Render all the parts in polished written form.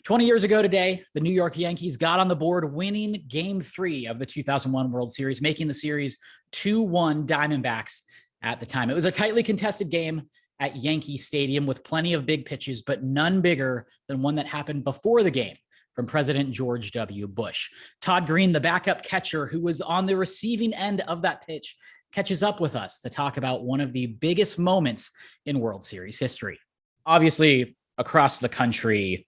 20 years ago today, the New York Yankees got on the board, winning Game 3 of the 2001 World Series, making the series 2-1 Diamondbacks at the time. It was a tightly contested game at Yankee Stadium with plenty of big pitches, but none bigger than one that happened before the game from President George W. Bush. Todd Greene, the backup catcher who was on the receiving end of that pitch, catches up with us to talk about one of the biggest moments in World Series history. Obviously, across the country,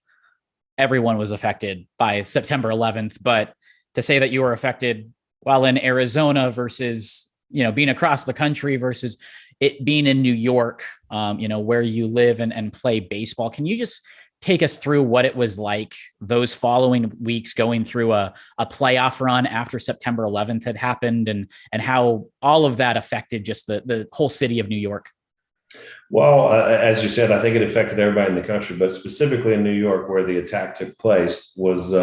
everyone was affected by September 11th, but to say that you were affected while in Arizona versus, being across the country versus it being in New York, where you live and play baseball. Can you just take us through what it was like those following weeks going through a playoff run after September 11th had happened and how all of that affected just the whole city of New York? Well, as you said, I think it affected everybody in the country, but specifically in New York, where the attack took place, was it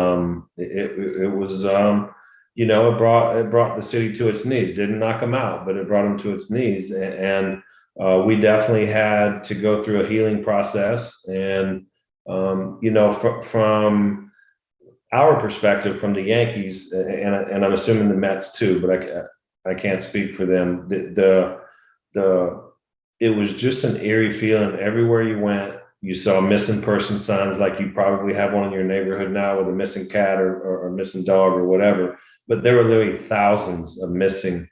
brought the city to its knees. Didn't knock them out, but it brought them to its knees, and we definitely had to go through a healing process. And from our perspective, from the Yankees, and I'm assuming the Mets too, but I can't speak for them. It was just an eerie feeling everywhere you went. You saw missing person signs, like you probably have one in your neighborhood now with a missing cat or missing dog or whatever. But there were literally thousands of missing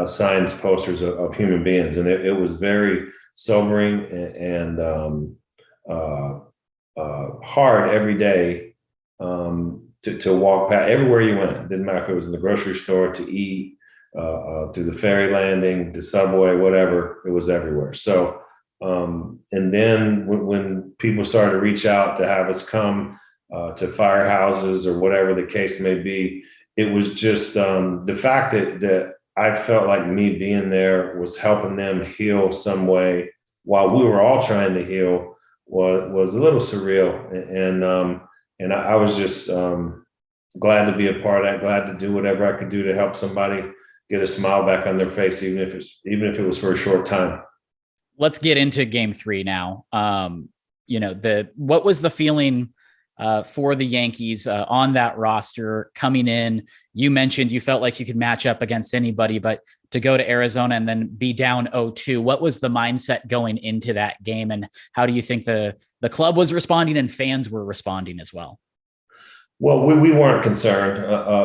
signs, posters of human beings. And it was very sobering and hard every day to walk past everywhere you went. Didn't matter if it was in the grocery store, to eat, through the ferry landing, the subway, whatever, it was everywhere. So, and then when people started to reach out to have us come to firehouses or whatever the case may be, it was just the fact that I felt like me being there was helping them heal some way while we were all trying to heal was a little surreal. And I was just glad to be a part of that, glad to do whatever I could do to help somebody get a smile back on their face, even if it was for a short time. Let's get into Game 3 now. What was the feeling for the Yankees on that roster coming in? You mentioned you felt like you could match up against anybody, but to go to Arizona and then be down 0-2, what was the mindset going into that game, and how do you think the club was responding and fans were responding as well? Well, we weren't concerned.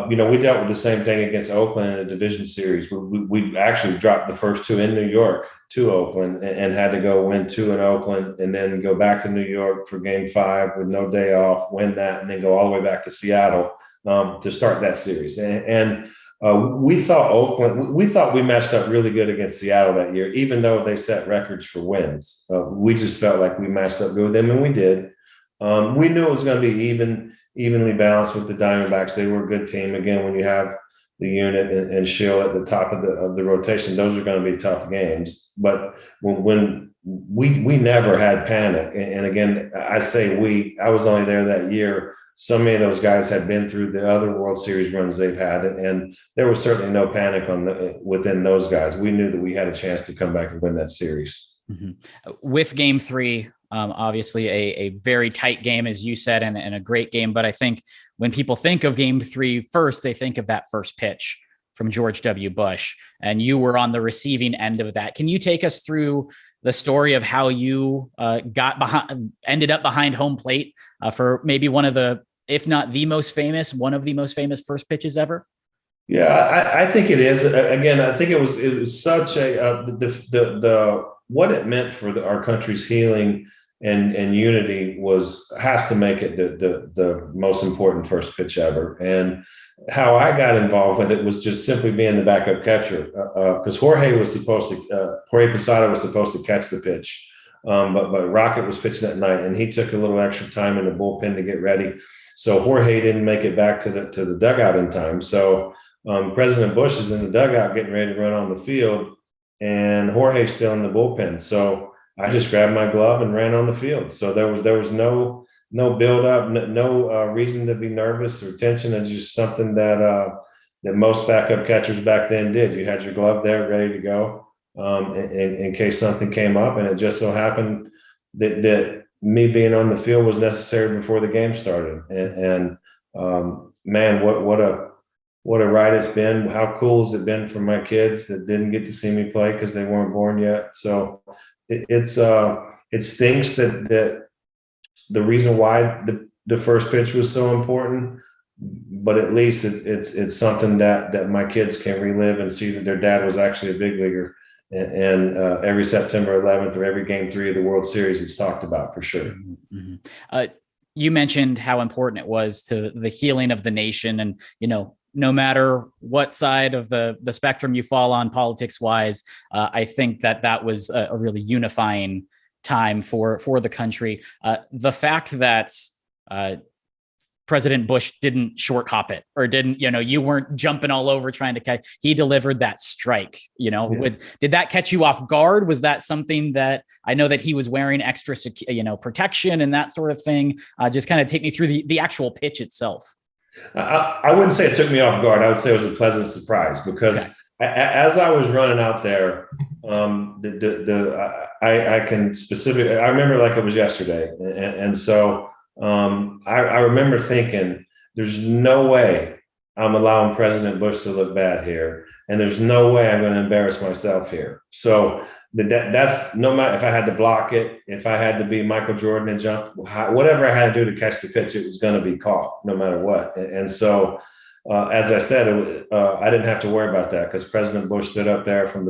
We dealt with the same thing against Oakland in a division series. We actually dropped the first two in New York to Oakland and had to go win 2 in Oakland and then go back to New York for Game 5 with no day off, win that, and then go all the way back to Seattle to start that series. And we thought we matched up really good against Seattle that year, even though they set records for wins. We just felt like we matched up good with them, and we did. We knew it was going to be evenly balanced with the Diamondbacks. They were a good team. Again, when you have the unit and Shield at the top of the rotation, those are going to be tough games. But when we never had panic, and again, I was only there that year. So many of those guys had been through the other World Series runs they've had, and there was certainly no panic within those guys. We knew that we had a chance to come back and win that series. Mm-hmm. With Game 3, obviously a very tight game, as you said, and a great game. But I think when people think of Game 3 first, they think of that first pitch from George W. Bush, and you were on the receiving end of that. Can you take us through the story of how you ended up behind home plate for maybe one of the, if not the most famous, one of the most famous first pitches ever? Yeah, I think it is. Again, I think it was such a what it meant for our country's healing and unity has to make it the most important first pitch ever. And how I got involved with it was just simply being the backup catcher, because Jorge Posada was supposed to catch the pitch, but Rocket was pitching that night, and he took a little extra time in the bullpen to get ready. So Jorge didn't make it back to the dugout in time. So President Bush is in the dugout getting ready to run on the field, and Jorge's still in the bullpen. So I just grabbed my glove and ran on the field. So there was no build up, no reason to be nervous or tension. It's just something that most backup catchers back then did. You had your glove there ready to go in case something came up, and it just so happened that me being on the field was necessary before the game started. Man, what a ride it's been. How cool has it been for my kids that didn't get to see me play because they weren't born yet. So it stinks that the reason why the first pitch was so important, but at least it's something that my kids can relive and see that their dad was actually a big leaguer. And every September 11th or every game 3 of the World Series, it's talked about for sure. Mm-hmm. You mentioned how important it was to the healing of the nation, and no matter what side of the spectrum you fall on politics wise, I think that was a really unifying time for the country. The fact that President Bush didn't short hop it, or didn't, you weren't jumping all over trying to catch, he delivered that strike, did that catch you off guard? Was that something that, I know that he was wearing extra, protection and that sort of thing? Just kind of take me through the actual pitch itself. I wouldn't say it took me off guard. I would say it was a pleasant surprise because as I was running out there, I can specifically, I remember like it was yesterday. And so I remember thinking, there's no way I'm allowing President Bush to look bad here. And there's no way I'm going to embarrass myself here. So that's no matter if I had to block it, if I had to be Michael Jordan and jump, whatever I had to do to catch the pitch, it was going to be caught no matter what. And so, as I said, I didn't have to worry about that because President Bush stood up there from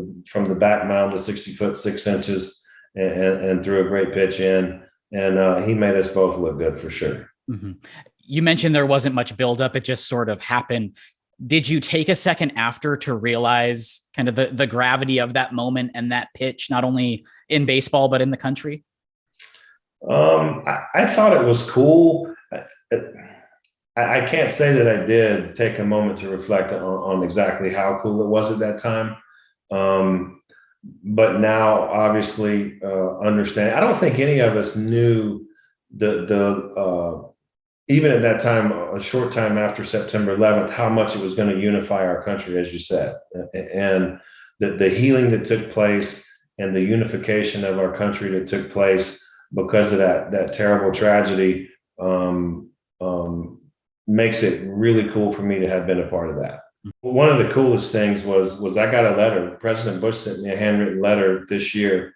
the back mound to 60 foot 6 inches and threw a great pitch in. And he made us both look good for sure. Mm-hmm. You mentioned there wasn't much buildup. It just sort of happened. Did you take a second after to realize kind of the gravity of that moment and that pitch, not only in baseball, but in the country? I thought it was cool. I can't say that I did take a moment to reflect on exactly how cool it was at that time. But now obviously understand, I don't think any of us knew even at that time, a short time after September 11th, how much it was going to unify our country, as you said, and the healing that took place and the unification of our country that took place because of that terrible tragedy makes it really cool for me to have been a part of that. One of the coolest things was I got a letter. President Bush sent me a handwritten letter this year,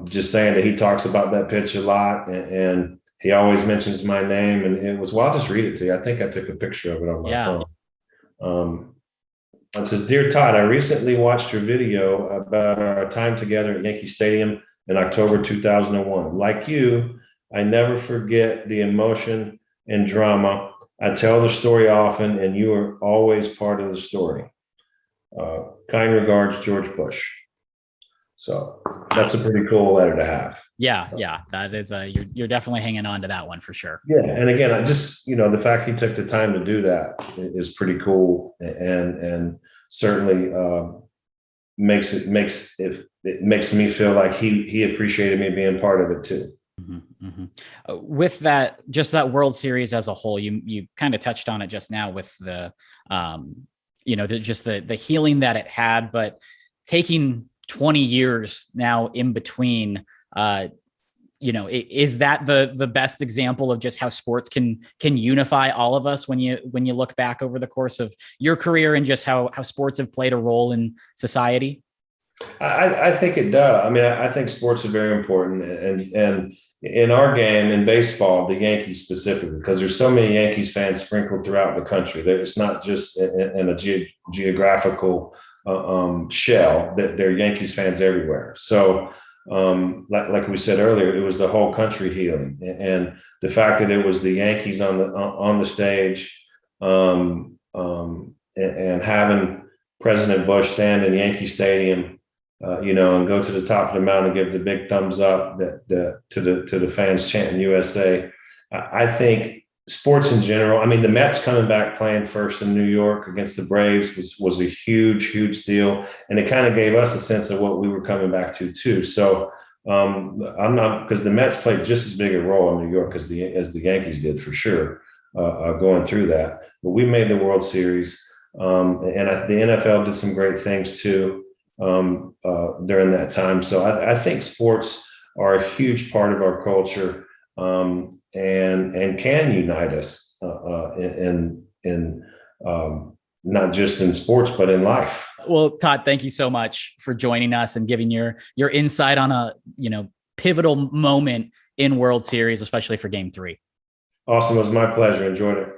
just saying that he talks about that pitch a lot and he always mentions my name. And it was, well, I'll just read it to you. I think I took a picture of it on my phone. It says, "Dear Todd, I recently watched your video about our time together at Yankee Stadium in October 2001. Like you, I never forget the emotion and drama. I tell the story often, and you are always part of the story. Kind regards, George Bush." So that's a pretty cool letter to have. Yeah, that is you're definitely hanging on to that one for sure. Yeah, and again, I just the fact he took the time to do that is pretty cool, and certainly makes me feel like he appreciated me being part of it too. Mm-hmm, mm-hmm. With that, just that World Series as a whole, you kind of touched on it just now with the the healing that it had, but taking 20 years now in between, is that the best example of just how sports can unify all of us when you look back over the course of your career and just how sports have played a role in society? I think it does. I mean, I think sports are very important, and in our game, in baseball, the Yankees specifically, because there's so many Yankees fans sprinkled throughout the country. It's not just in a geographical shell, that there are Yankees fans everywhere. So like we said earlier, it was the whole country healing, and the fact that it was the Yankees on the stage, and having President Bush stand in Yankee Stadium, and go to the top of the mountain and give the big thumbs up to the fans chanting USA. I think sports in general, I mean, the Mets coming back playing first in New York against the Braves was a huge deal. And it kind of gave us a sense of what we were coming back to too. So I'm not, because the Mets played just as big a role in New York as the Yankees did for sure, going through that. But we made the World Series, and the NFL did some great things too during that time. So I think sports are a huge part of our culture, and can unite us in not just in sports but in life. Well, Todd, thank you so much for joining us and giving your insight on a pivotal moment in World Series, especially for Game 3. Awesome. It was my pleasure. Enjoyed it.